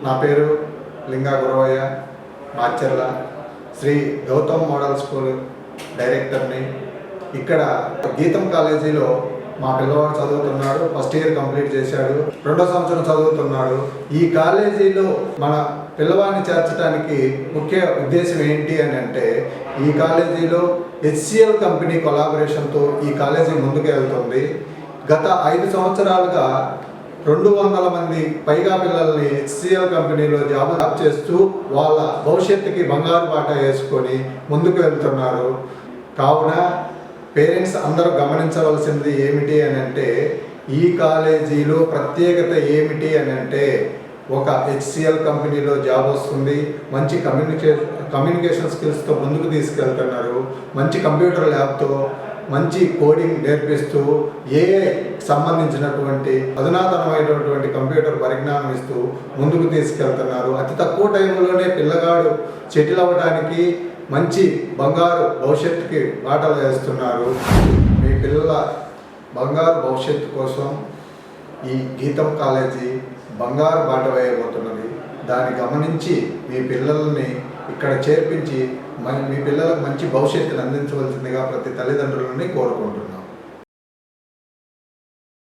నా పేరు లింగా Guravayya Macherla Shri Gautam model school డైరెక్టర్ని. ఇక్కడ గీతం కాలేజీలో మా పిల్లవాడు చదువుతున్నాడు. ఫస్ట్ ఇయర్ కంప్లీట్ చేశాడు, 2వ సంవత్సరం చదువుతున్నాడు. ఈ కాలేజీలో మన పిల్లవాడిని చేర్చడానికి ముఖ్య ఉద్దేశం ఏంటి అని అంటే, ఈ కాలేజీలో HCL కంపెనీ కొలాబరేషన్తో ఈ కాలేజీ ముందుకు వెళ్తుంది. గత 5 సంవత్సరాలుగా 200 మంది పైగా పిల్లల్ని HCL కంపెనీలో జాబ్ చేస్తూ వాళ్ళ భవిష్యత్తుకి బంగారు బాట వేసుకొని ముందుకు వెళ్తున్నారు. కావున పేరెంట్స్ అందరూ గమనించవలసింది ఏమిటి అని అంటే, ఈ కాలేజీలో ప్రత్యేకత ఏమిటి అని అంటే, ఒక HCL కంపెనీలో జాబ్ వస్తుంది, మంచి కమ్యూనికేషన్ స్కిల్స్తో ముందుకు తీసుకెళ్తున్నారు, మంచి కంప్యూటర్ ల్యాబ్తో మంచి కోడింగ్ నేర్పిస్తూ AI సంబంధించినటువంటి అధునాతనమైనటువంటి కంప్యూటర్ పరిజ్ఞానం ఇస్తూ ముందుకు తీసుకెళ్తున్నారు. అతి తక్కువ టైంలోనే పిల్లగాడు సెటిల్ అవ్వడానికి మంచి బంగారు భవిష్యత్తుకి బాటలు వేస్తున్నారు. మీ పిల్లల బంగారు భవిష్యత్తు కోసం ఈ గీతం కాలేజీ బంగారు బాట వేయబోతున్నది. దాన్ని గమనించి మీ పిల్లల్ని ఇక్కడ చేర్పించి మీ పిల్లలకు మంచి భవిష్యత్తును అందించవలసిందిగా ప్రతి తల్లిదండ్రులని కోరుకుంటున్నాం.